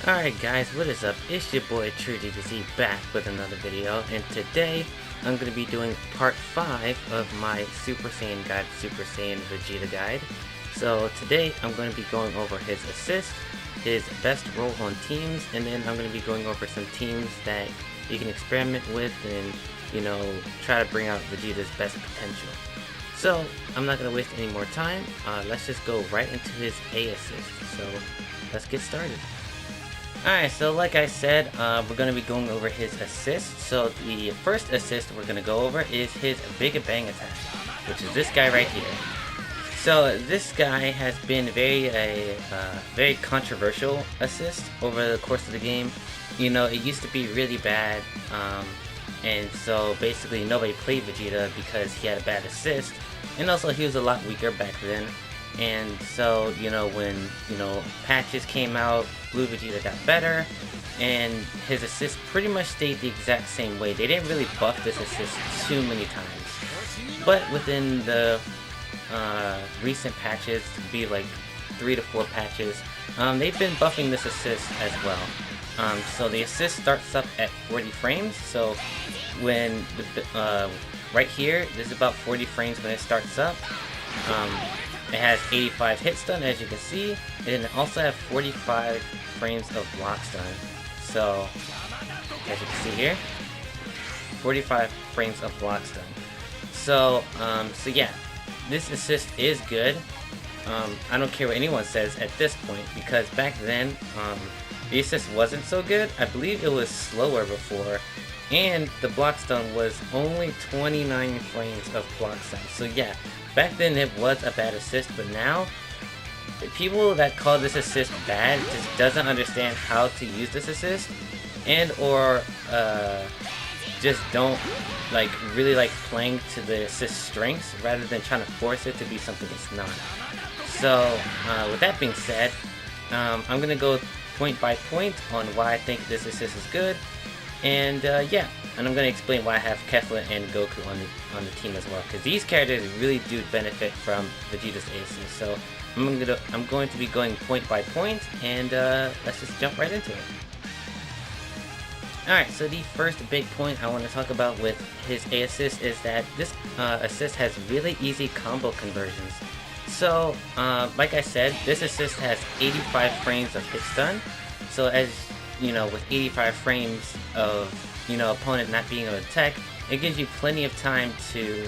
Alright guys, what is up? It's your boy TRUEDBZZ back with another video, and today I'm going to be doing part 5 of my Super Saiyan Guide, Super Saiyan Vegeta Guide. So today I'm going to be going over his assist, his best role on teams, and then I'm going to be going over some teams that you can experiment with and, you know, try to bring out Vegeta's best potential. So I'm not going to waste any more time, let's just go right into his A assist. So let's get started. Alright, so like I said, we're going to be going over his assist. So the first assist we're going to go over is his Big Bang attack, which is this guy right here. So this guy has been very controversial assist over the course of the game. You know, it used to be really bad, and so basically nobody played Vegeta because he had a bad assist, and also he was a lot weaker back then. And so, you know, when, you know, patches came out, Blue Vegeta got better, and his assist pretty much stayed the exact same way. They didn't really buff this assist too many times. But within the recent patches, to be like 3 to 4 patches, they've been buffing this assist as well. So the assist starts up at 40 frames, so when, right here, this is about 40 frames when it starts up. It has 85 hit stun, as you can see, and it also has 45 frames of block stun. So, as you can see here, 45 frames of block stun. So, yeah, this assist is good. I don't care what anyone says at this point, because back then, the assist wasn't so good. I believe it was slower before, and the block stun was only 29 frames of block stun. So yeah, back then it was a bad assist, but now the people that call this assist bad just doesn't understand how to use this assist, and or just don't really like playing to the assist strengths rather than trying to force it to be something it's not. So with that being said, I'm gonna go point by point on why I think this assist is good, and yeah, and I'm going to explain why I have Kefla and Goku on the team as well, because these characters really do benefit from Vegeta's assist. So I'm going to be going point by point, and let's just jump right into it. Alright, so the first big point I want to talk about with his A assist is that this assist has really easy combo conversions. So, like I said, this assist has 85 frames of hit stun. So as you know, with 85 frames of, you know, opponent not being able to attack, it gives you plenty of time to,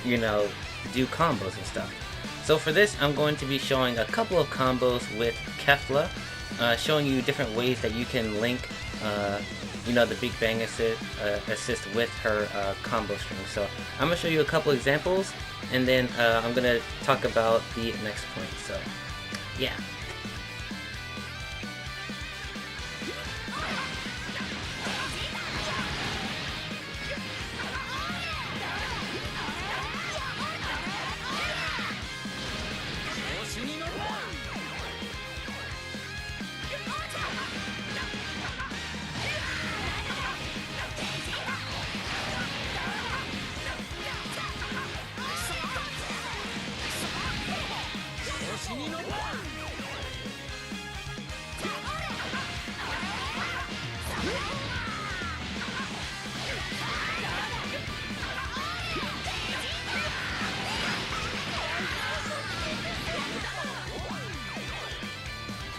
you know, do combos and stuff. So for this, I'm going to be showing a couple of combos with Kefla, showing you different ways that you can link, you know, the Big Bang assist with her combo string. So I'm going to show you a couple examples, and then I'm going to talk about the next point. So, yeah.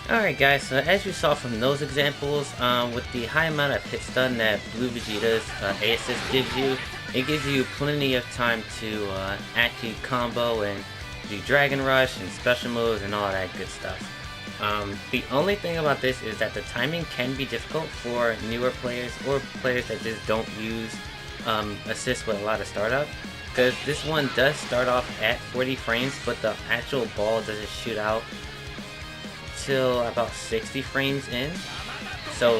Alright guys, so as you saw from those examples, with the high amount of hit stun that Blue Vegeta's A assist gives you, it gives you plenty of time to actually combo and do Dragon Rush and special moves and all that good stuff. The only thing about this is that the timing can be difficult for newer players or players that just don't use assists with a lot of startup, because this one does start off at 40 frames, but the actual ball doesn't shoot out till about 60 frames in. So,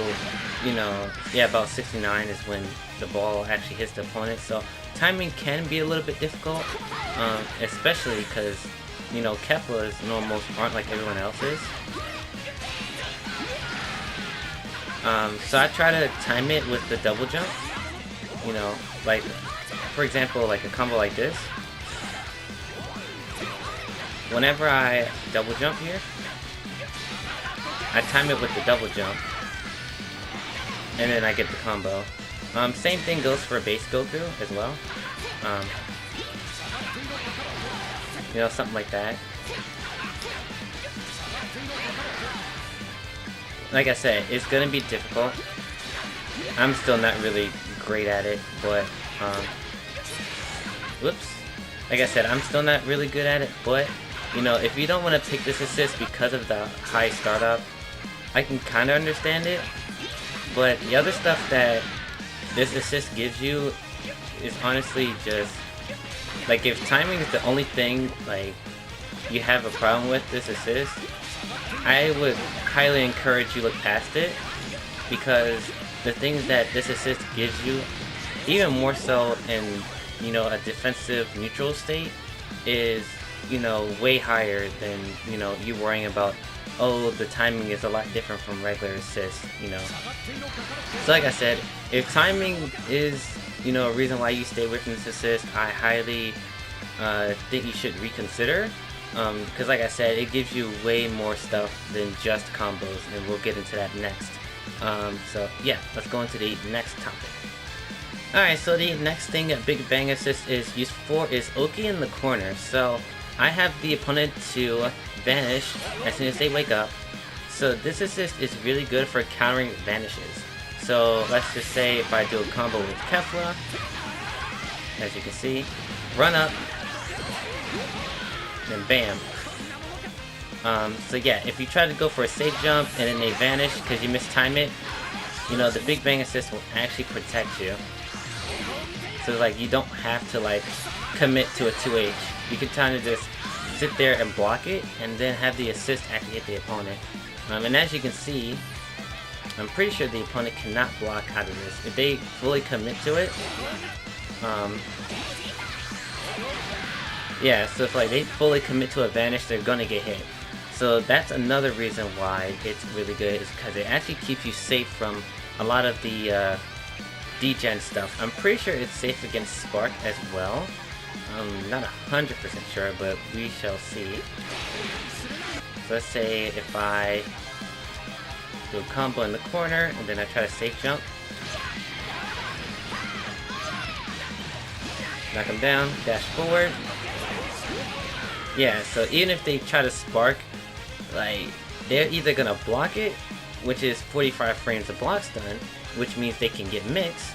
you know, yeah, about 69 is when the ball actually hits the opponent. So timing can be a little bit difficult, especially because, you know, Kefla's almost aren't like everyone else's. So I try to time it with the double jump. You know, like, for example, like a combo like this. Whenever I double jump here, I time it with the double jump, and then I get the combo. Same thing goes for base Goku as well. You know, something like that. Like I said, it's gonna be difficult. I'm still not really great at it, but whoops. Like I said, I'm still not really good at it, but you know, if you don't want to pick this assist because of the high startup, I can kind of understand it. But the other stuff that this assist gives you is honestly just like, if timing is the only thing like you have a problem with this assist, I would highly encourage you look past it, because the things that this assist gives you, even more so in, you know, a defensive neutral state, is, you know, way higher than, you know, you worrying about, oh, the timing is a lot different from regular assists, you know. So like I said, if timing is, you know, a reason why you stay away from this assist, I highly think you should reconsider. Because like I said, it gives you way more stuff than just combos, and we'll get into that next. So yeah, let's go into the next topic. Alright, so the next thing that Big Bang Assist is used for is Oki in the corner. So I have the opponent to vanish as soon as they wake up. So this assist is really good for countering vanishes. So let's just say if I do a combo with Kefla, as you can see, run up, then bam. So yeah, if you try to go for a safe jump and then they vanish because you mistime it, you know, the Big Bang Assist will actually protect you. So like, you don't have to like commit to a 2H. You can kind of just sit there and block it, and then have the assist actually hit the opponent. And as you can see, I'm pretty sure the opponent cannot block out of this. If they fully commit to it, yeah, so if like they fully commit to a vanish, they're gonna get hit. So that's another reason why it's really good, is because it actually keeps you safe from a lot of the degen stuff. I'm pretty sure it's safe against Spark as well. I'm not 100% sure, but we shall see. So let's say if I do a combo in the corner, and then I try to safe jump. Knock him down, dash forward. Yeah, so even if they try to Spark, like, they're either gonna block it, which is 45 frames of block stun, which means they can get mixed,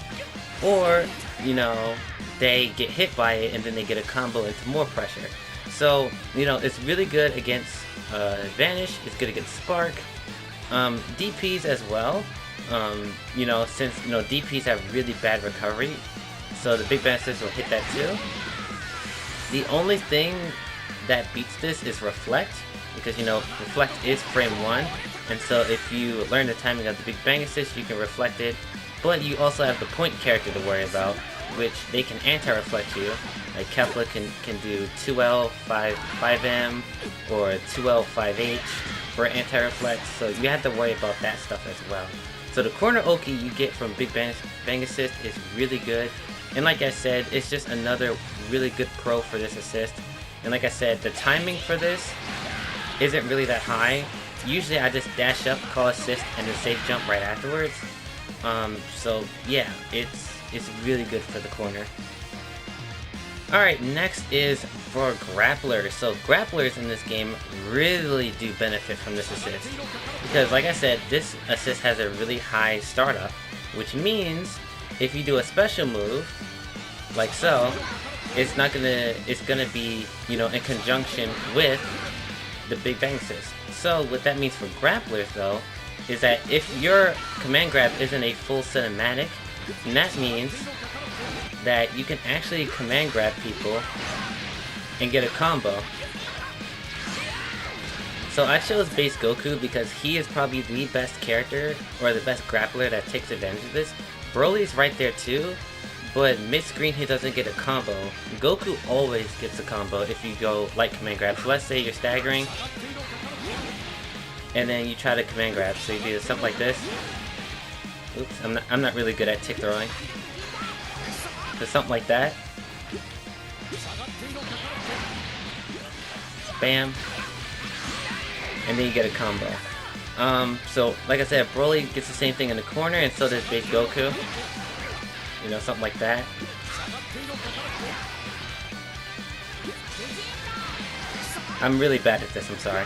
or, you know, they get hit by it and then they get a combo into more pressure. So, you know, it's really good against Vanish, it's good against Spark, DPs as well. You know, since, you know, DPs have really bad recovery, so the Big Bang Assist will hit that too. The only thing that beats this is Reflect, because, you know, Reflect is frame 1, and so if you learn the timing of the Big Bang Assist, you can reflect it, but you also have the point character to worry about, which they can anti-reflect you. Like Kefla can do 2L 5M or 2L 5H for anti-reflect, so you have to worry about that stuff as well. So the corner Oki you get from Big Bang Assist is really good, and like I said, it's just another really good pro for this assist. And like I said, the timing for this isn't really that high. Usually I just dash up, call assist, and then safe jump right afterwards. So yeah, it's really good for the corner. Alright, next is for grapplers. So grapplers in this game really do benefit from this assist, because like I said, this assist has a really high startup, which means if you do a special move, like so, it's gonna be, you know, in conjunction with the Big Bang Assist. So what that means for grapplers though, is that if your command grab isn't a full cinematic, then that means that you can actually command grab people and get a combo. So I chose base Goku because he is probably the best character, or the best grappler that takes advantage of this. Broly's right there too, but mid-screen he doesn't get a combo. Goku always gets a combo if you go light command grab. So let's say you're staggering, and then you try to command grab. So you do something like this. Oops, I'm not really good at tick throwing. So something like that. Bam. And then you get a combo. So like I said, Broly gets the same thing in the corner, and so does base Goku. You know, something like that. I'm really bad at this, I'm sorry.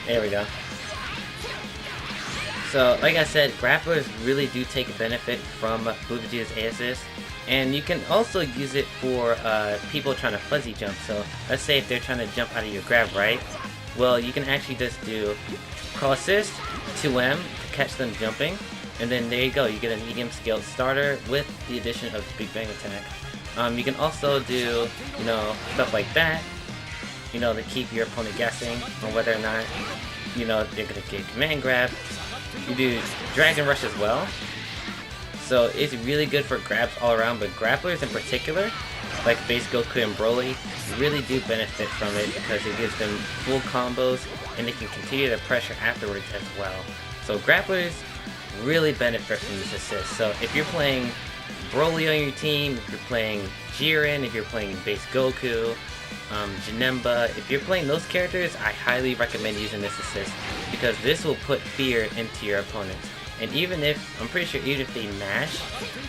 There we go. So, like I said, grapplers really do take benefit from Blue Vegeta's A assist, and you can also use it for people trying to fuzzy jump. So, let's say if they're trying to jump out of your grab, right? Well, you can actually just do cross assist, 2M to catch them jumping, and then there you go, you get a medium scaled starter with the addition of the Big Bang attack. You can also do, you know, stuff like that, you know, to keep your opponent guessing on whether or not, you know, they're gonna get command grab. You do Dragon Rush as well, so it's really good for grabs all around, but grapplers in particular, like base Goku and Broly, really do benefit from it because it gives them full combos and they can continue the pressure afterwards as well. So grapplers really benefit from this assist. So if you're playing Broly on your team, if you're playing Jiren, if you're playing base Goku, Janemba, if you're playing those characters, I highly recommend using this assist because this will put fear into your opponents. And even if, I'm pretty sure even if they mash,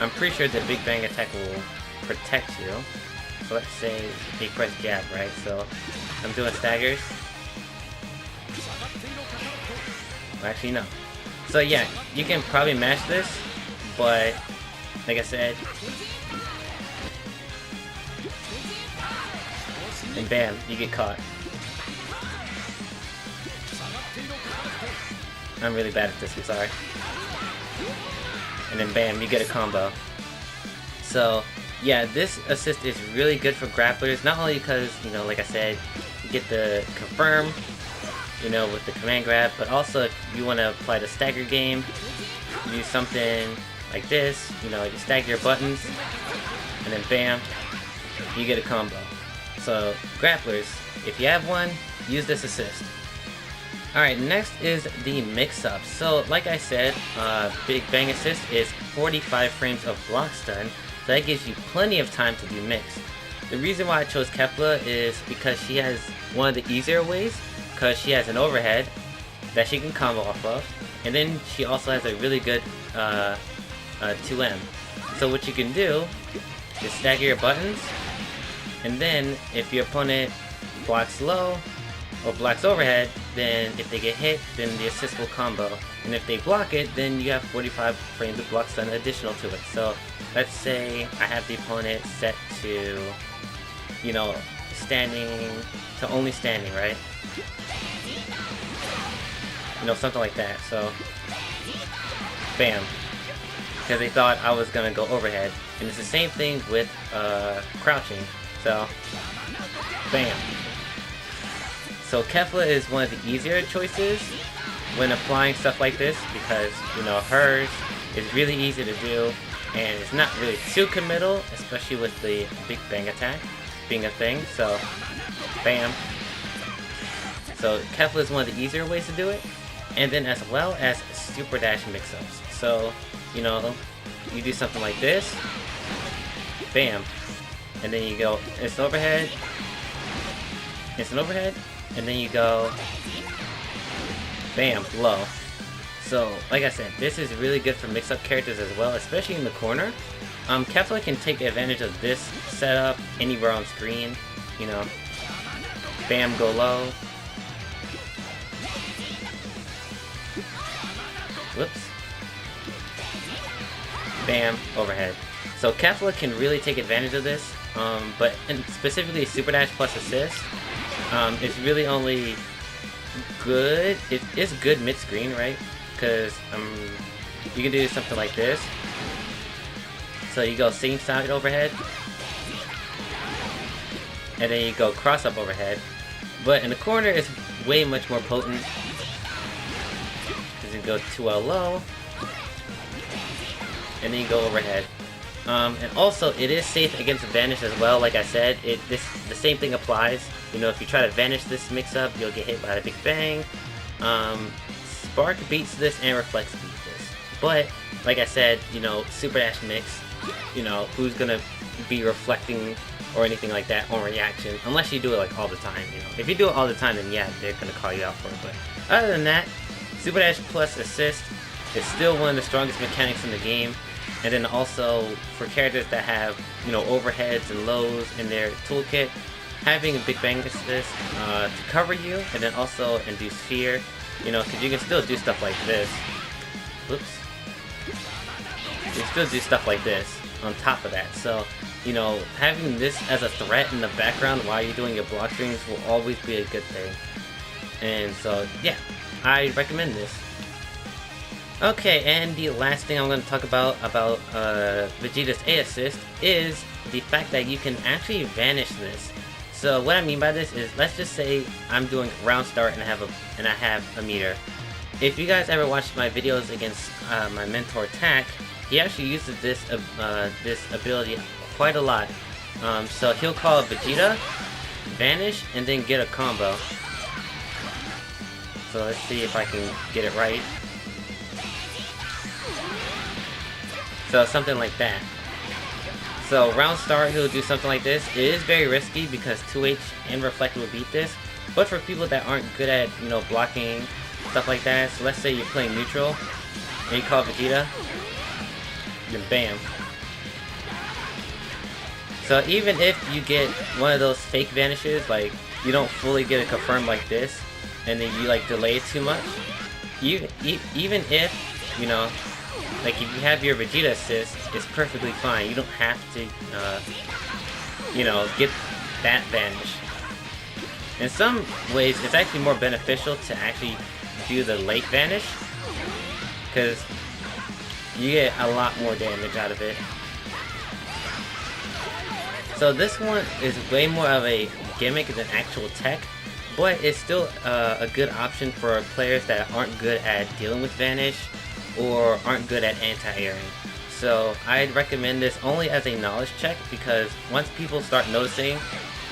I'm pretty sure the Big Bang attack will protect you. So let's say they press jab, right? So I'm doing staggers. Well, actually no. So yeah, you can probably mash this, but like I said, and bam, you get caught. I'm really bad at this, I'm sorry. And then bam, you get a combo. So yeah, this assist is really good for grapplers, not only because, you know, like I said, you get the confirm, you know, with the command grab, but also if you want to apply the stagger game, you do something like this, you know, you stagger your buttons, and then bam, you get a combo. So grapplers, if you have one, use this assist. Alright, next is the mix-up. So like I said, Big Bang assist is 45 frames of block stun, so that gives you plenty of time to do mix. The reason why I chose Kefla is because she has one of the easier ways, because she has an overhead that she can combo off of, and then she also has a really good 2M. So what you can do is stagger your buttons, and then if your opponent blocks low or blocks overhead, then if they get hit, then the assist will combo. And if they block it, then you have 45 frames of block stun additional to it. So let's say I have the opponent set to, you know, standing to only standing, right? You know, something like that. So bam, because they thought I was gonna go overhead. And it's the same thing with crouching. So bam. So Kefla is one of the easier choices when applying stuff like this because, you know, hers is really easy to do and it's not really too committal, especially with the Big Bang attack being a thing. So bam. So Kefla is one of the easier ways to do it, and then as well as super dash mix-ups. So, you know, you do something like this, bam, and then you go instant overhead, and then you go bam, low. So like I said, this is really good for mix-up characters as well, especially in the corner. Kefla can take advantage of this setup anywhere on screen, you know, bam, go low, whoops, bam, overhead. So Kefla can really take advantage of this, but specifically Super Dash plus assist, it's really only good, it is good mid-screen, right? Because you can do something like this. So you go same side overhead, and then you go cross-up overhead. But in the corner, it's way much more potent. Because you go 2L low, and then you go overhead. And also, it is safe against vanish as well. Like I said, the same thing applies. You know, if you try to vanish this mix-up, you'll get hit by a Big Bang. Spark beats this, and Reflex beats this. But like I said, you know, Super Dash mix. You know, who's gonna be reflecting or anything like that on reaction, unless you do it like all the time, you know. If you do it all the time, then yeah, they're gonna call you out for it. But other than that, Super Dash plus assist is still one of the strongest mechanics in the game. And then also for characters that have, you know, overheads and lows in their toolkit, having a Big Bang assist to cover you, and then also induce fear, you know, because you can still do stuff like this. Whoops. You can still do stuff like this on top of that. So, you know, having this as a threat in the background while you're doing your block strings will always be a good thing. And so, yeah, I recommend this. Okay, and the last thing I'm going to talk about Vegeta's A assist is the fact that you can actually vanish this. So what I mean by this is, let's just say I'm doing round start and I have a meter. If you guys ever watched my videos against my mentor Tak, he actually uses this ability quite a lot. So he'll call Vegeta, vanish, and then get a combo. So let's see if I can get it right. So something like that. So round start, he'll do something like this. It is very risky because 2H and Reflect will beat this. But for people that aren't good at, you know, blocking, stuff like that. So let's say you're playing neutral and you call Vegeta, then bam. So even if you get one of those fake vanishes, like you don't fully get it confirmed like this, and then you like delay it too much, even if, you know, like if you have your Vegeta assist, it's perfectly fine. You don't have to, you know, get that vanish. In some ways, it's actually more beneficial to actually do the late vanish, because you get a lot more damage out of it. So this one is way more of a gimmick than actual tech, but it's still a good option for players that aren't good at dealing with vanish or aren't good at anti-airing. So I'd recommend this only as a knowledge check, because once people start noticing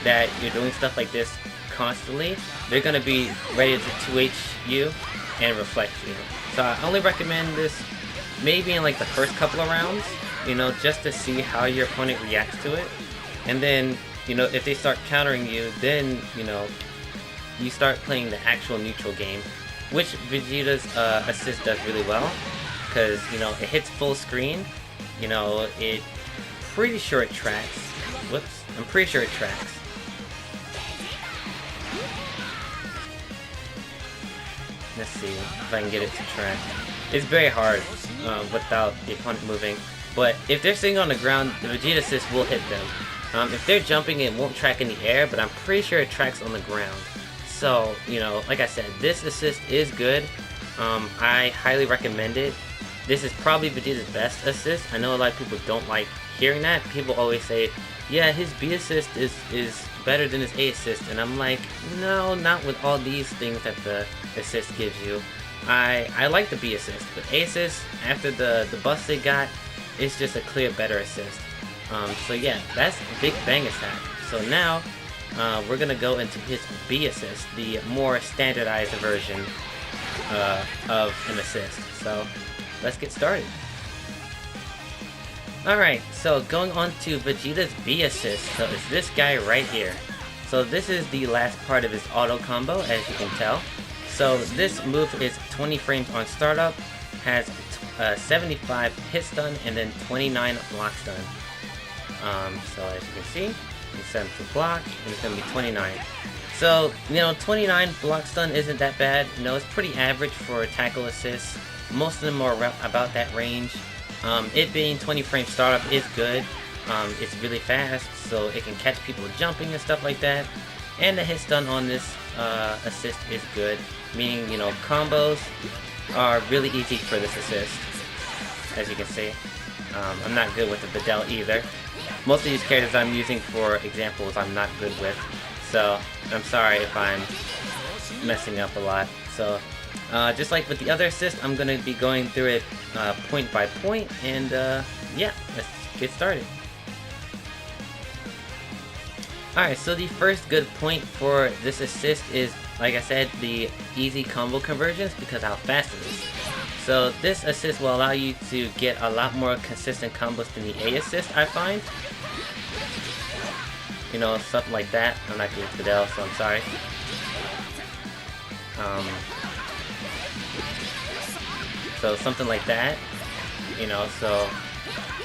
that you're doing stuff like this constantly, they're going to be ready to 2H you and reflect you. So I only recommend this maybe in like the first couple of rounds, you know, just to see how your opponent reacts to it. And then, you know, if they start countering you, then, you know, you start playing the actual neutral game, which Vegeta's assist does really well, because, you know, it hits full screen, you know, pretty sure it tracks. Whoops, I'm pretty sure it tracks. Let's see if I can get it to track. It's very hard without the opponent moving, but if they're sitting on the ground, the Vegeta assist will hit them. If they're jumping, it won't track in the air, but I'm pretty sure it tracks on the ground. So, you know, like I said, this assist is good. I highly recommend it. This is probably Vegeta's best assist. I know a lot of people don't like hearing that. People always say, yeah, his B assist is better than his A assist. And I'm like, no, not with all these things that the assist gives you. I like the B assist, but A assist, after the buffs they got, it's just a clear better assist. So yeah, that's Big Bang attack. So now, we're gonna go into his B assist, the more standardized version of an assist. So let's get started. Alright, so going on to Vegeta's B assist, so it's this guy right here. So this is the last part of his auto combo, as you can tell. So this move is 20 frames on startup, has 75 hit stun, and then 29 block stun. So as you can see, it's set to block, and it's going to be 29. So, you know, 29 block stun isn't that bad. You know, it's pretty average for tackle assists. Most of them are about that range. It being 20 frame startup is good. It's really fast, so it can catch people jumping and stuff like that. And the hit stun on this assist is good, meaning, you know, combos are really easy for this assist, as you can see. I'm not good with the Videl either. Most of these characters I'm using for examples I'm not good with, so I'm sorry if I'm messing up a lot. So just like with the other assist, I'm going to be going through it point by point, and yeah, let's get started. Alright, so the first good point for this assist is, like I said, the easy combo conversions, because how fast it is. So this assist will allow you to get a lot more consistent combos than the A assist, I find. you know, something like that. I'm not good with Fidel, so I'm sorry. So something like that, you know, so,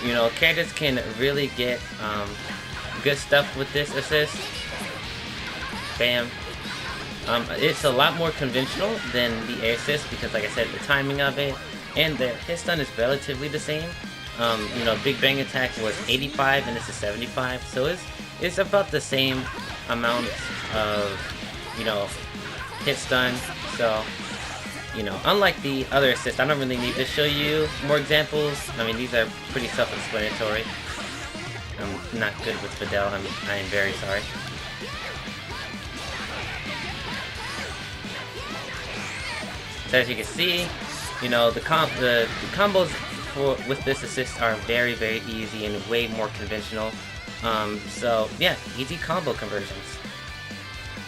you know, characters can really get good stuff with this assist. Bam. It's a lot more conventional than the air assist because, like I said, the timing of it and the hit stun is relatively the same. You know, Big Bang Attack was 85 and this is 75, so it's about the same amount of, you know, hit stun. So, you know, unlike the other assists, I don't really need to show you more examples. I mean, these are pretty self-explanatory. I'm not good with Fidel. I am very sorry. So as you can see, you know, the combos with this assist are very, very easy and way more conventional. So yeah, easy combo conversions.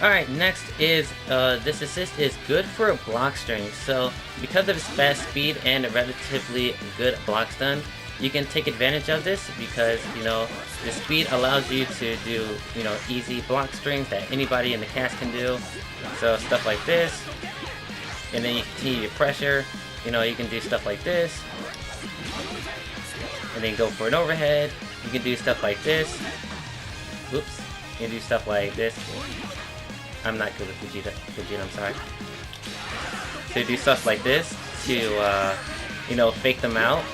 Alright, next is, this assist is good for block strings. So, because of its fast speed and a relatively good block stun, you can take advantage of this because, you know, the speed allows you to do, you know, easy block strings that anybody in the cast can do. So, stuff like this. And then you continue your pressure. You know, you can do stuff like this. And then go for an overhead. You can do stuff like this. Oops. You can do stuff like this. I'm not good with Vegeta, I'm sorry. So you do stuff like this to, you know, fake them out.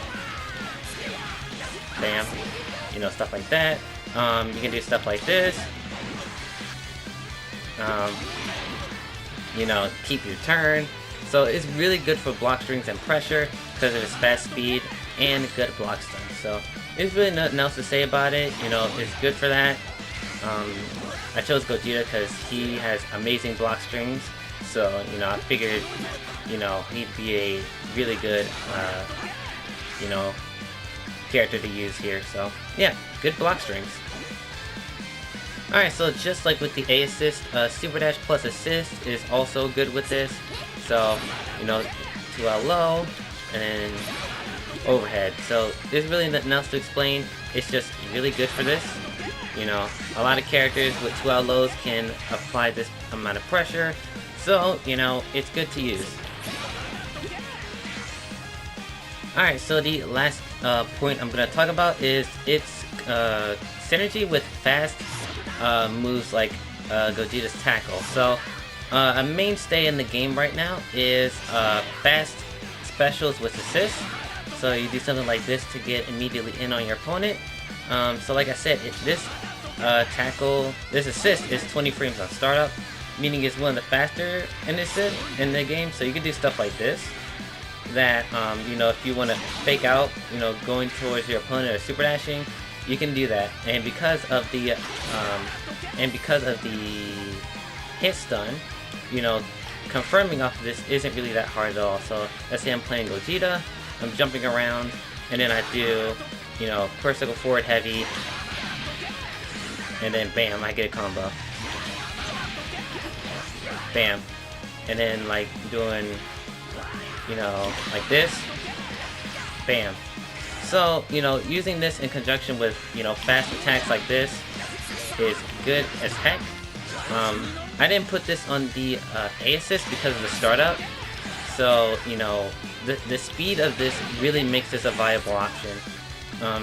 Bam. You know, stuff like that. You can do stuff like this. You know, keep your turn. So it's really good for block strings and pressure because of its fast speed and good block stun. So there's really nothing else to say about it. You know, it's good for that. I chose Gogeta because he has amazing block strings, so, you know, I figured, you know, he'd be a really good, you know, character to use here, so, yeah, good block strings. Alright, so just like with the A assist, Super Dash plus assist is also good with this, so, you know, 2L low, and then overhead, so there's really nothing else to explain, it's just really good for this. You know, a lot of characters with 2L lows can apply this amount of pressure, so, you know, it's good to use. Alright, so the last point I'm going to talk about is its synergy with fast moves like Gogeta's tackle. So, a mainstay in the game right now is fast specials with assist. So you do something like this to get immediately in on your opponent. So like I said, this assist is 20 frames on startup, meaning it's one of the faster in the game. So you can do stuff like this, that you know, if you want to fake out, you know, going towards your opponent or super dashing, you can do that. And because of the hit stun, you know, confirming off of this isn't really that hard at all. So let's say I'm playing Gogeta, I'm jumping around, and then I do, you know, first circle forward heavy, and then bam, I get a combo. Bam. And then like doing, you know, like this. Bam. So, you know, using this in conjunction with, you know, fast attacks like this is good as heck. I didn't put this on the A assist because of the startup. So, you know, the speed of this really makes this a viable option.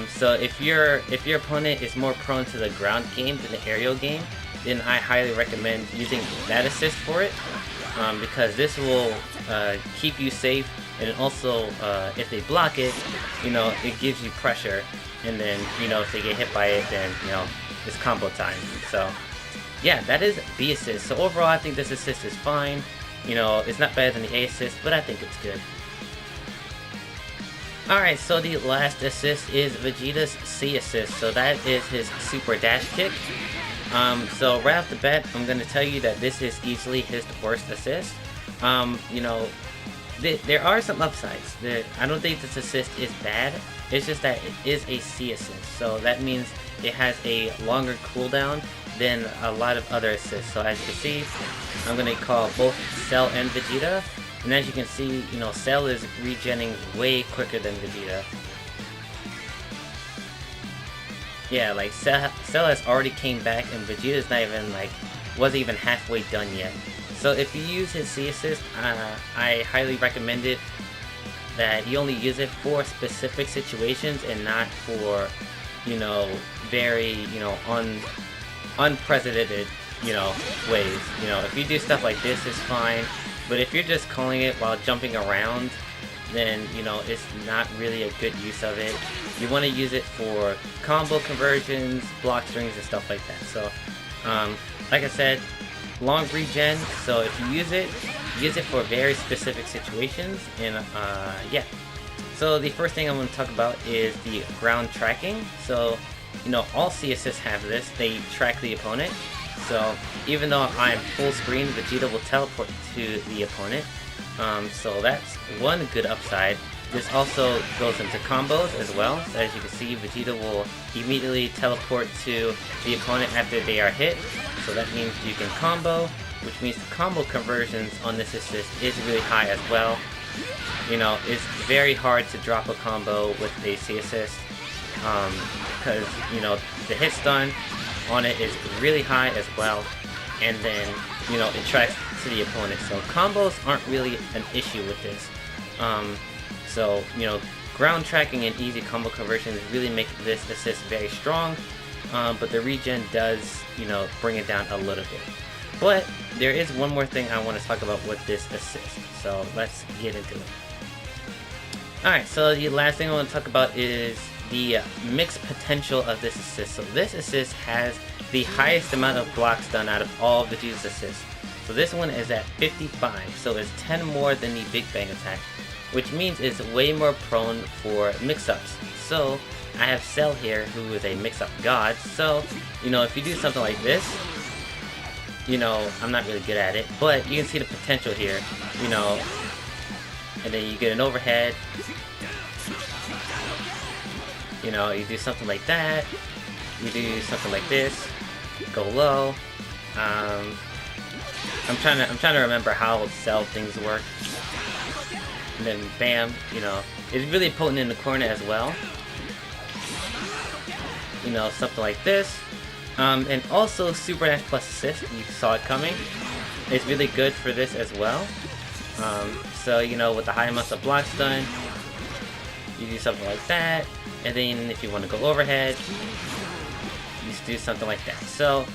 So if your opponent is more prone to the ground game than the aerial game, then I highly recommend using that assist for it, because this will keep you safe, and also if they block it, you know, it gives you pressure, and then, you know, if they get hit by it, then, you know, it's combo time. So yeah, that is B assist. So overall, I think this assist is fine. You know, it's not better than the A assist, but I think it's good. Alright, so the last assist is Vegeta's C assist. So that is his super dash kick. So right off the bat, I'm going to tell you that this is easily his worst assist. You know, there are some upsides. I don't think this assist is bad. It's just that it is a C assist. So that means it has a longer cooldown than a lot of other assists. So as you can see, I'm going to call both Cell and Vegeta. And as you can see, you know, Cell is regenning way quicker than Vegeta. Yeah, like Cell has already came back, and Vegeta's not even like wasn't even halfway done yet. So if you use his C assist, I highly recommend it. That you only use it for specific situations and not for, you know, very, you know, unprecedented, you know, ways. You know, if you do stuff like this, it's fine. But if you're just calling it while jumping around, then, you know, it's not really a good use of it. You want to use it for combo conversions, block strings, and stuff like that. So, like I said, long regen, so if you use it for very specific situations, and yeah. So the first thing I'm going to talk about is the ground tracking. So, you know, all C assists have this, they track the opponent. So even though I'm full screen, Vegeta will teleport to the opponent. So that's one good upside. This also goes into combos as well. So as you can see, Vegeta will immediately teleport to the opponent after they are hit. So that means you can combo, which means the combo conversions on this assist is really high as well. You know, it's very hard to drop a combo with a C assist, because, you know, the hit stun on it is really high as well, and then, you know, it tracks to the opponent. So combos aren't really an issue with this. So, you know, ground tracking and easy combo conversions really make this assist very strong, but the regen does, you know, bring it down a little bit. But there is one more thing I want to talk about with this assist, so let's get into it. Alright, so the last thing I want to talk about is the mix potential of this assist. So this assist has the highest amount of blocks done out of all of Vegeta's assists. So this one is at 55, so it's 10 more than the Big Bang attack, which means it's way more prone for mix-ups. So I have Cell here, who is a mix-up god, so, you know, if you do something like this, you know, I'm not really good at it, but you can see the potential here, you know, and then you get an overhead, you know, you do something like that, you do something like this, go low. I'm trying to remember how Cell things work, and then bam, you know, it's really potent in the corner as well, you know, something like this. And also Super Dash plus assist, you saw it coming. It's really good for this as well. So, you know, with the high amounts of block stun, you do something like that, and then if you want to go overhead, you just do something like that. So,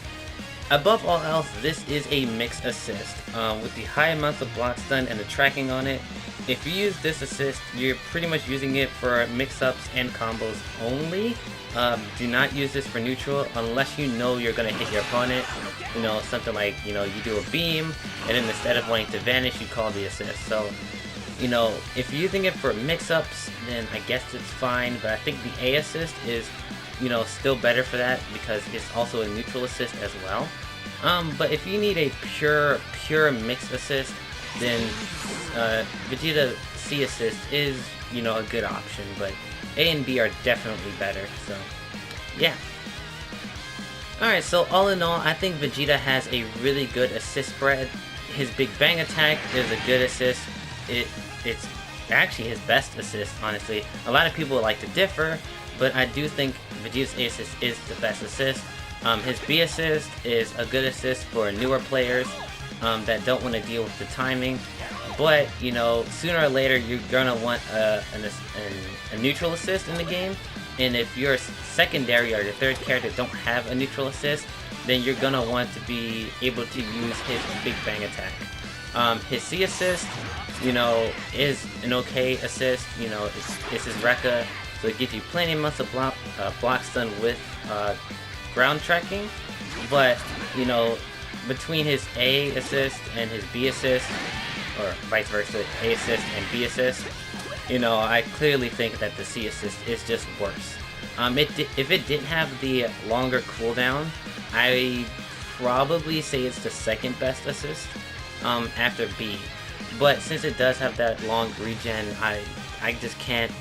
above all else, this is a mix assist. With the high amounts of block stun and the tracking on it, if you use this assist, you're pretty much using it for mix-ups and combos only. Do not use this for neutral unless you know you're going to hit your opponent. You know, something like, you know, you do a beam, and then instead of wanting to vanish, you call the assist. So, you know, if you're using it for mix-ups, then I guess it's fine, but I think the A assist is, you know, still better for that because it's also a neutral assist as well. But if you need a pure mix assist, then Vegeta C assist is, you know, a good option, but A and B are definitely better, so yeah. Alright, so all in all, I think Vegeta has a really good assist spread. His Big Bang attack is a good assist. It's actually his best assist, honestly. A lot of people like to differ, but I do think Vegeta's A assist is the best assist. His B assist is a good assist for newer players that don't want to deal with the timing. But, you know, sooner or later you're gonna want a neutral assist in the game, and if your secondary or your third character don't have a neutral assist, then you're gonna want to be able to use his Big Bang attack. His C assist, you know, is an okay assist. You know, it's his Rekka, so it gives you plenty of amounts of block stun with ground tracking. But, you know, between his A assist and his B assist, or vice versa, A assist and B assist, you know, I clearly think that the C assist is just worse. If it didn't have the longer cooldown, I probably say it's the second best assist after B. But since it does have that long regen, I just can't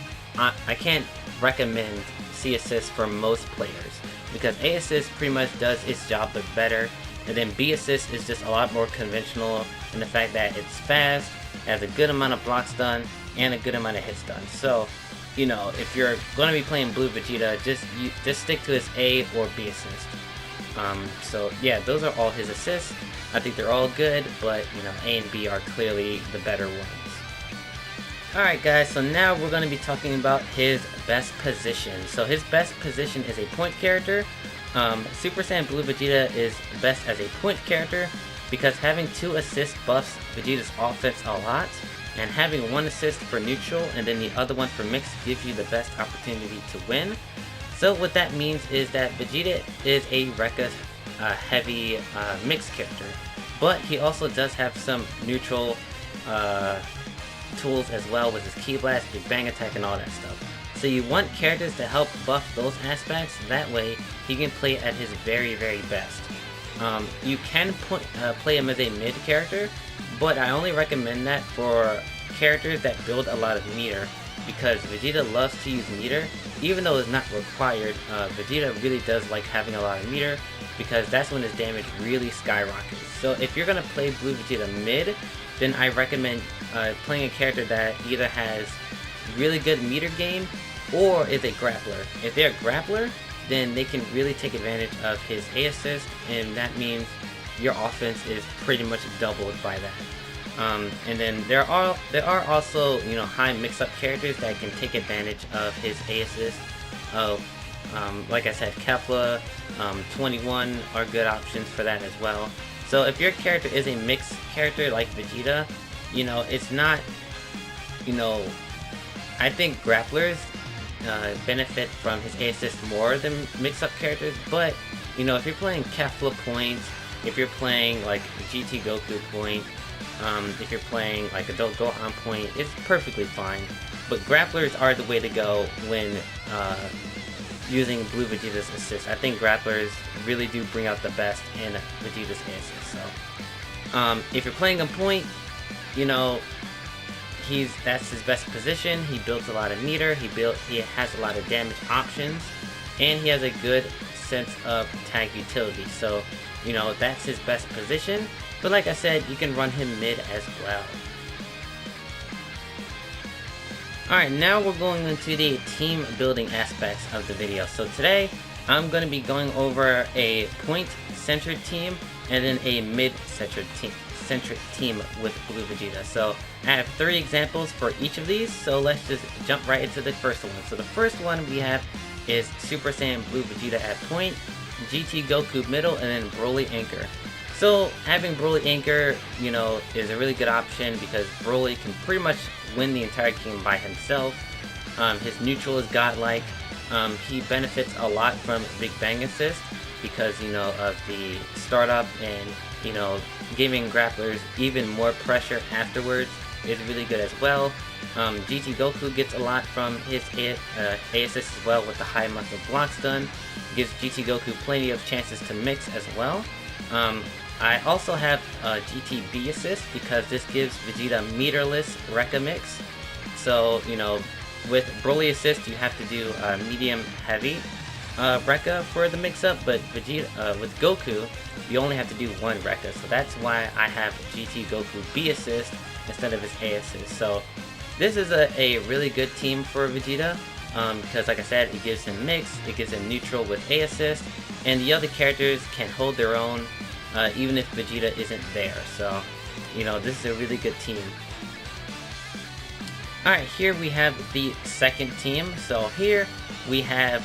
recommend C assist for most players, because A assist pretty much does its job but better. And then B assist is just a lot more conventional in the fact that it's fast, has a good amount of block stun, and a good amount of hit stun. So, you know, if you're going to be playing Blue Vegeta, just stick to his A or B assist. So yeah, those are all his assists. I think they're all good, but you know, A and B are clearly the better ones. Alright guys, so now we're going to be talking about his best position. So his best position is a point character. Super Saiyan Blue Vegeta is best as a point character because having 2 assists buffs Vegeta's offense a lot, and having 1 assist for neutral and then the other one for mix gives you the best opportunity to win. So what that means is that Vegeta is a Rekka heavy mixed character, but he also does have some neutral tools as well with his Ki Blast, Big Bang Attack, and all that stuff. So you want characters to help buff those aspects, that way he can play at his very, very best. You can play him as a mid character, but I only recommend that for characters that build a lot of meter, because Vegeta loves to use meter. Even though it's not required, Vegeta really does like having a lot of meter, because that's when his damage really skyrockets. So if you're going to play Blue Vegeta mid, then I recommend playing a character that either has really good meter game or is a grappler. If they're a grappler, then they can really take advantage of his A assist, and that means your offense is pretty much doubled by that. And then there are also, you know, high mix-up characters that can take advantage of his A assist. Like I said, Kefla, 21 are good options for that as well. So if your character is a mixed character like Vegeta, you know, it's not, you know, I think grapplers benefit from his A assist more than mix-up characters, but, you know, if you're playing Kefla point, if you're playing like GT Goku point, if you're playing like Adult Gohan point, it's perfectly fine. But grapplers are the way to go when using Blue Vegeta's assist. I think grapplers really do bring out the best in Vegeta's assist. So, if you're playing a point, you know, that's his best position. He builds a lot of meter. He has a lot of damage options, and he has a good sense of tag utility. So, you know, that's his best position. But like I said, you can run him mid as well. Alright, now we're going into the team building aspects of the video. So today, I'm going to be going over a point-centered team and then a mid-centered team with Blue Vegeta. So I have 3 examples for each of these, so let's just jump right into the first one. So the first one we have is Super Saiyan Blue Vegeta at point, GT Goku middle, and then Broly anchor. So having Broly anchor, you know, is a really good option because Broly can pretty much win the entire game by himself. His neutral is godlike. He benefits a lot from Big Bang assist because, you know, of the startup, and, you know, giving grapplers even more pressure afterwards is really good as well. GT Goku gets a lot from his A assist as well with the high muscle block stun. Gives GT Goku plenty of chances to mix as well. I also have GTB assist because this gives Vegeta meterless Rekka mix. So, you know, with Broly assist you have to do medium heavy Rekka for the mix-up, but Vegeta, with Goku, you only have to do 1 Rekka. So that's why I have GT Goku B assist instead of his A assist. So this is a really good team for Vegeta. Because like I said, it gives him mix, it gives him neutral with A assist, and the other characters can hold their own even if Vegeta isn't there. So, you know, this is a really good team. Alright, here we have the second team. So here we have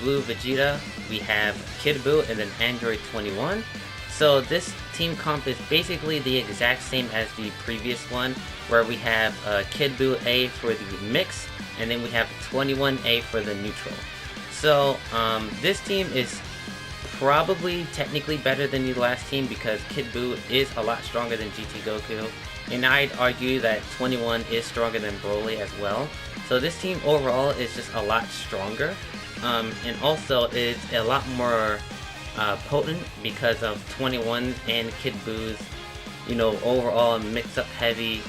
Blue Vegeta, we have Kid Buu, and then Android 21. So this team comp is basically the exact same as the previous one, where we have Kid Buu A for the mix, and then we have 21A for the neutral. So this team is probably technically better than the last team because Kid Buu is a lot stronger than GT Goku, and I'd argue that 21 is stronger than Broly as well. So this team overall is just a lot stronger, and also it's a lot more potent because of 21 and Kid Buu's, you know, overall mix-up heavy,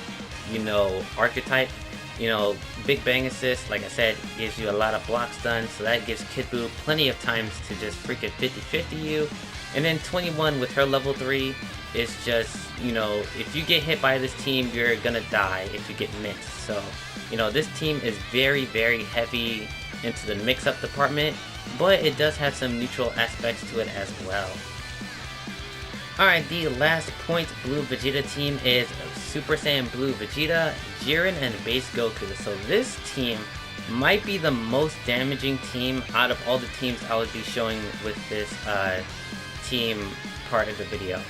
you know, archetype. You know, Big Bang assist, like I said, gives you a lot of block stun, so that gives Kid Buu plenty of times to just freaking 50-50 you. And then 21 with her level 3 is just, you know, if you get hit by this team, you're gonna die if you get mixed. So, you know, this team is very, very heavy into the mix-up department, but it does have some neutral aspects to it as well. Alright, the last Point Blue Vegeta team is Super Saiyan Blue Vegeta, Jiren, and Base Goku. So this team might be the most damaging team out of all the teams I would be showing with this team part of the video.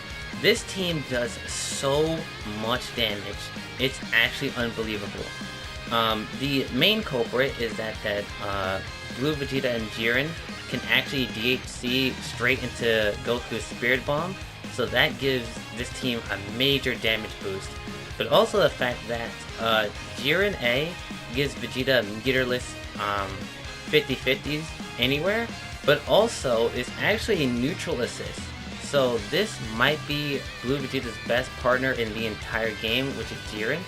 This team does so much damage, it's actually unbelievable. The main culprit is that Blue Vegeta and Jiren can actually DHC straight into Goku's Spirit Bomb, so that gives this team a major damage boost. But also the fact that Jiren A gives Vegeta meterless 50-50s anywhere, but also is actually a neutral assist. So this might be Blue Vegeta's best partner in the entire game, which is Jiren,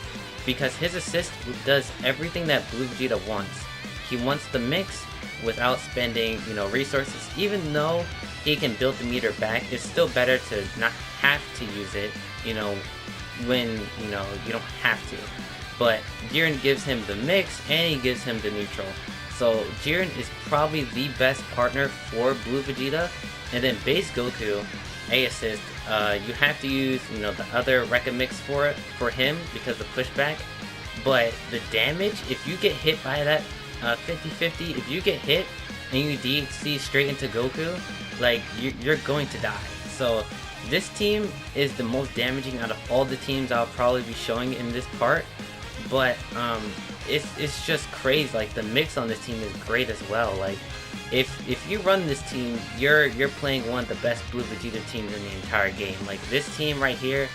because his assist does everything that Blue Vegeta wants. He wants the mix without spending, you know, resources. Even though he can build the meter back, it's still better to not have to use it, you know, when, you know, you don't have to. But Jiren gives him the mix and he gives him the neutral. So Jiren is probably the best partner for Blue Vegeta. And then Base Goku, A assist, you have to use, you know, the other Rekka mix for him because of pushback. But the damage, if you get hit by that 50-50, if you get hit and you DHC straight into Goku, like, you're going to die. So this team is the most damaging out of all the teams I'll probably be showing in this part. But it's just crazy. Like, the mix on this team is great as well. Like, if you run this team, you're playing one of the best Blue Vegeta teams in the entire game. Like, this team right here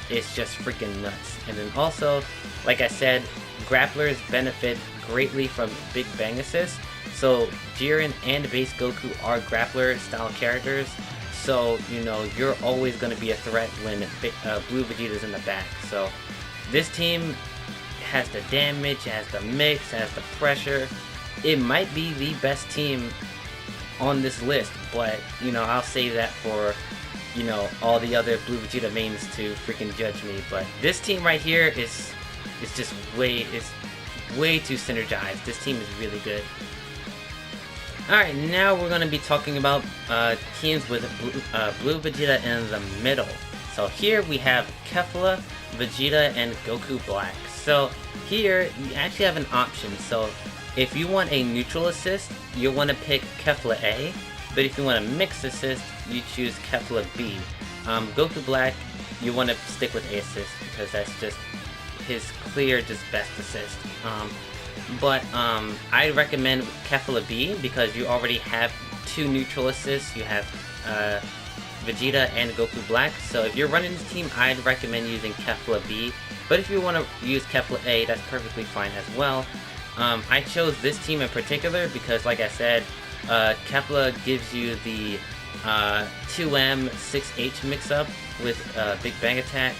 is just freaking nuts. And then also, like I said, grapplers benefit greatly from Big Bang Assist. So Jiren and Base Goku are grappler style characters. So, you know, you're always going to be a threat when Blue Vegeta's in the back. So this team has the damage, has the mix, has the pressure. It might be the best team on this list, but, you know, I'll save that for, you know, all the other Blue Vegeta mains to freaking judge me. But this team right here is just way too synergized. This team is really good. Alright, now we're going to be talking about teams with Blue Vegeta in the middle. So here we have Kefla, Vegeta, and Goku Black. So here you actually have an option. So if you want a neutral assist, you want to pick Kefla A, but if you want a mixed assist, you choose Kefla B. Goku Black, you want to stick with A assist because that's just his clear, just best assist. But I recommend Kefla B because you already have two neutral assists. You have Vegeta and Goku Black. So if you're running this team, I'd recommend using Kefla B. But if you want to use Kefla A, that's perfectly fine as well. I chose this team in particular because, like I said, Kefla gives you the 2M 6H mix-up with Big Bang Attack.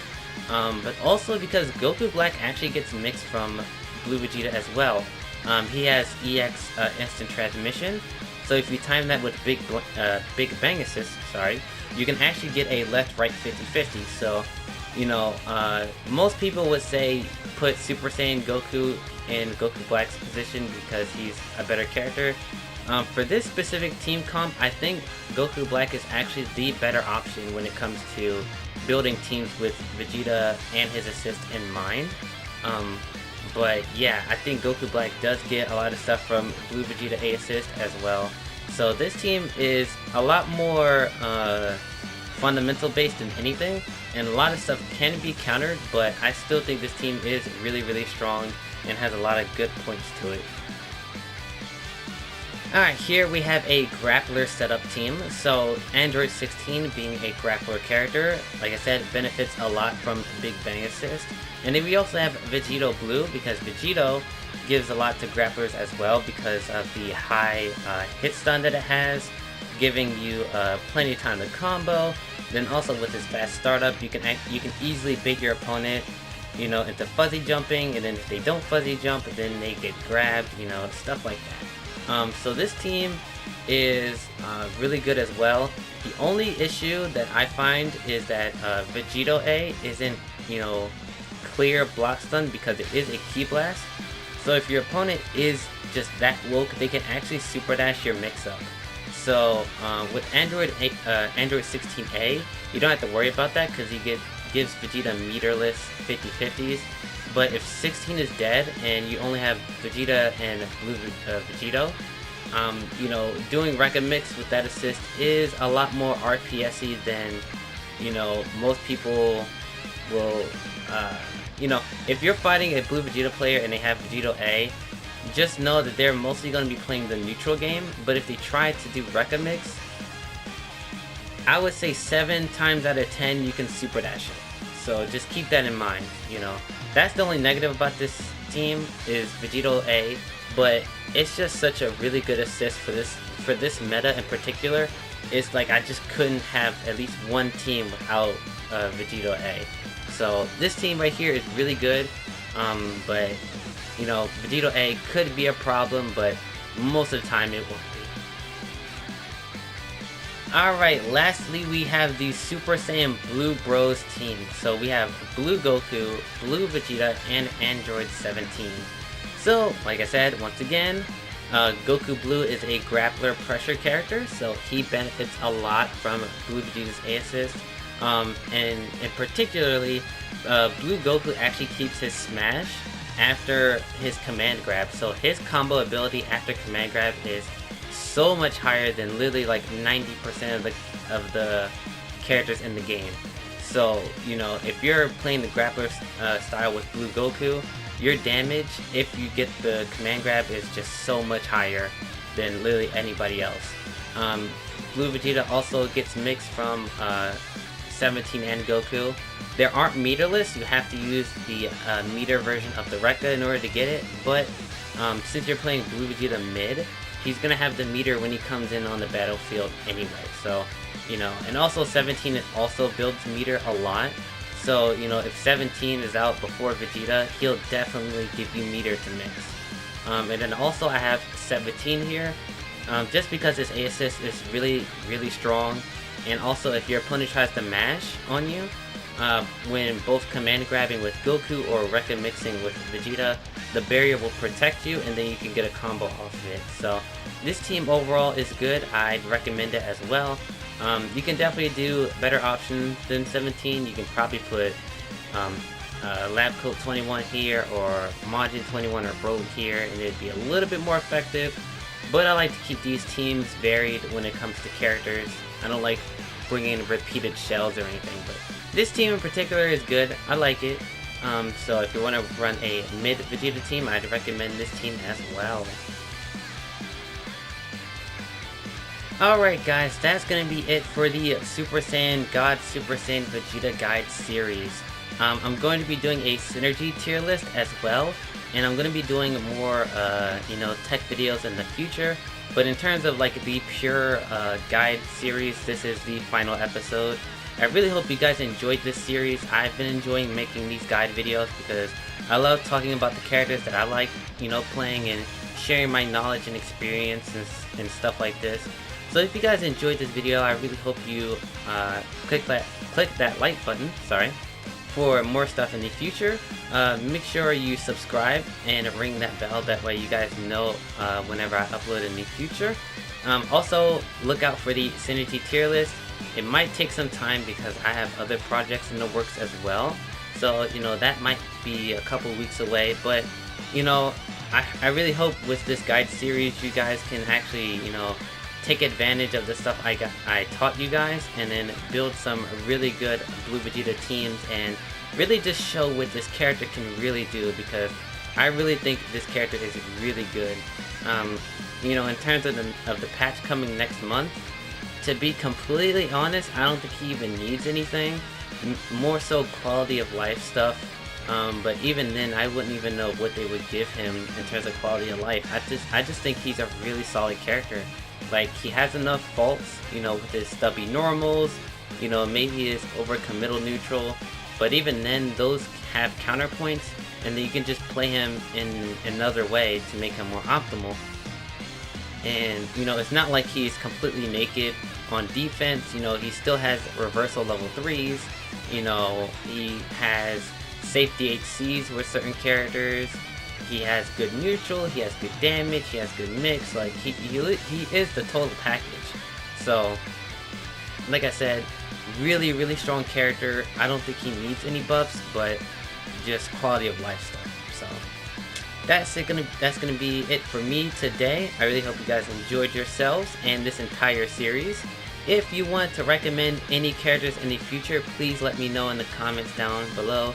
But also because Goku Black actually gets mixed from Blue Vegeta as well. He has EX Instant Transmission, so if you time that with Big Bang Assist, you can actually get a left-right 50-50. So, you know, most people would say put Super Saiyan Goku in Goku Black's position because he's a better character. For this specific team comp, I think Goku Black is actually the better option when it comes to building teams with Vegeta and his assist in mind. But yeah, I think Goku Black does get a lot of stuff from Blue Vegeta A assist as well. So this team is a lot more fundamental based than anything, and a lot of stuff can be countered, but I still think this team is really, really strong and has a lot of good points to it. Alright, here we have a grappler setup team. So Android 16 being a grappler character, like I said, benefits a lot from Big Bang Assist. And then we also have Vegito Blue, because Vegito gives a lot to grapplers as well because of the high hit stun that it has, giving you plenty of time to combo. Then also with his fast startup, you can easily bait your opponent, you know, into fuzzy jumping, and then if they don't fuzzy jump, then they get grabbed, you know, stuff like that. So this team is really good as well. The only issue that I find is that Vegito A isn't, clear block stun because it is a Ki Blast. So if your opponent is just that woke, they can actually super dash your mix-up. So with Android 16A, you don't have to worry about that because he gives Vegeta meterless 50/50s. But if 16 is dead and you only have Vegeta and Blue Vegito, doing Rekka Mix with that assist is a lot more RPS-y than, most people will, if you're fighting a Blue Vegeta player and they have Vegito A, just know that they're mostly going to be playing the neutral game, but if they try to do Rekka Mix, I would say 7 times out of 10 you can super dash it. So just keep that in mind, That's the only negative about this team is Vegito A, but it's just such a really good assist for this meta in particular. It's like I just couldn't have at least one team without Vegito A. So this team right here is really good, but Vegito A could be a problem, but most of the time it won't be. Alright, lastly we have the Super Saiyan Blue Bros team. So we have Blue Goku, Blue Vegeta, and Android 17. So, like I said, once again, Goku Blue is a grappler pressure character, so he benefits a lot from Blue Vegeta's A assist. And particularly, Blue Goku actually keeps his smash after his command grab. So his combo ability after command grab is so much higher than literally like 90% of the characters in the game. So, if you're playing the grappler style with Blue Goku, your damage, if you get the command grab, is just so much higher than literally anybody else. Blue Vegeta also gets mixed from 17 and Goku. There aren't meterless, you have to use the meter version of the Rekka in order to get it, but since you're playing Blue Vegeta mid, he's gonna have the meter when he comes in on the battlefield anyway. So, and also 17 also builds meter a lot. So, if 17 is out before Vegeta, he'll definitely give you meter to mix. And then also I have 17 here, just because his A assist is really, really strong. And also if your opponent tries to mash on you, when both command grabbing with Goku or Rekka mixing with Vegeta, the barrier will protect you and then you can get a combo off of it. So this team overall is good. I'd recommend it as well. You can definitely do better options than 17. You can probably put Lab Coat 21 here or Majin 21 or Broly here and it'd be a little bit more effective. But I like to keep these teams varied when it comes to characters. I don't like bringing repeated shells or anything, but this team in particular is good. I like it. So if you want to run a mid Vegeta team, I'd recommend this team as well. Alright guys, that's going to be it for the Super Saiyan God Super Saiyan Vegeta Guide series. I'm going to be doing a synergy tier list as well, and I'm going to be doing more, tech videos in the future. But in terms of like the pure guide series, this is the final episode. I really hope you guys enjoyed this series. I've been enjoying making these guide videos because I love talking about the characters that I like, playing and sharing my knowledge and experience and stuff like this. So if you guys enjoyed this video, I really hope you click that like button, for more stuff in the future. Make sure you subscribe and ring that bell, that way you guys know whenever I upload in the future. Also, look out for the Synergy tier list. It might take some time because I have other projects in the works as well. So, that might be a couple weeks away, but, I really hope with this guide series you guys can actually, take advantage of the stuff I taught you guys and then build some really good Blue Vegeta teams and really just show what this character can really do, because I really think this character is really good. In terms of the patch coming next month, to be completely honest, I don't think he even needs anything. More so quality of life stuff. But even then, I wouldn't even know what they would give him in terms of quality of life. I just think he's a really solid character. Like, he has enough faults, with his stubby normals, maybe his overcommittal neutral, but even then, those have counterpoints, and then you can just play him in another way to make him more optimal. And, you know, it's not like he's completely naked on defense. You know, he still has reversal level 3s. You know, he has safe DHCs with certain characters. He has good neutral, he has good damage, he has good mix. Like, he is the total package. So, like I said, really, really strong character. I don't think he needs any buffs, but just quality of life stuff. So that's gonna be it for me today. I really hope you guys enjoyed yourselves and this entire series. If you want to recommend any characters in the future, please let me know in the comments down below.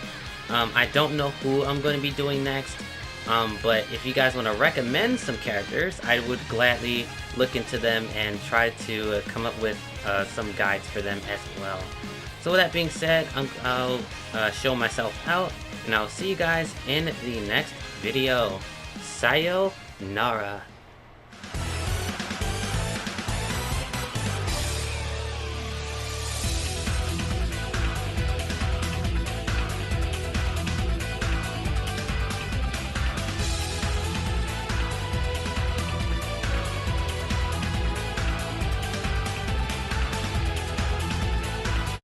I don't know who I'm going to be doing next, but if you guys want to recommend some characters, I would gladly look into them and try to come up with some guides for them as well. So with that being said, I'll show myself out, and I'll see you guys in the next video. Sayonara.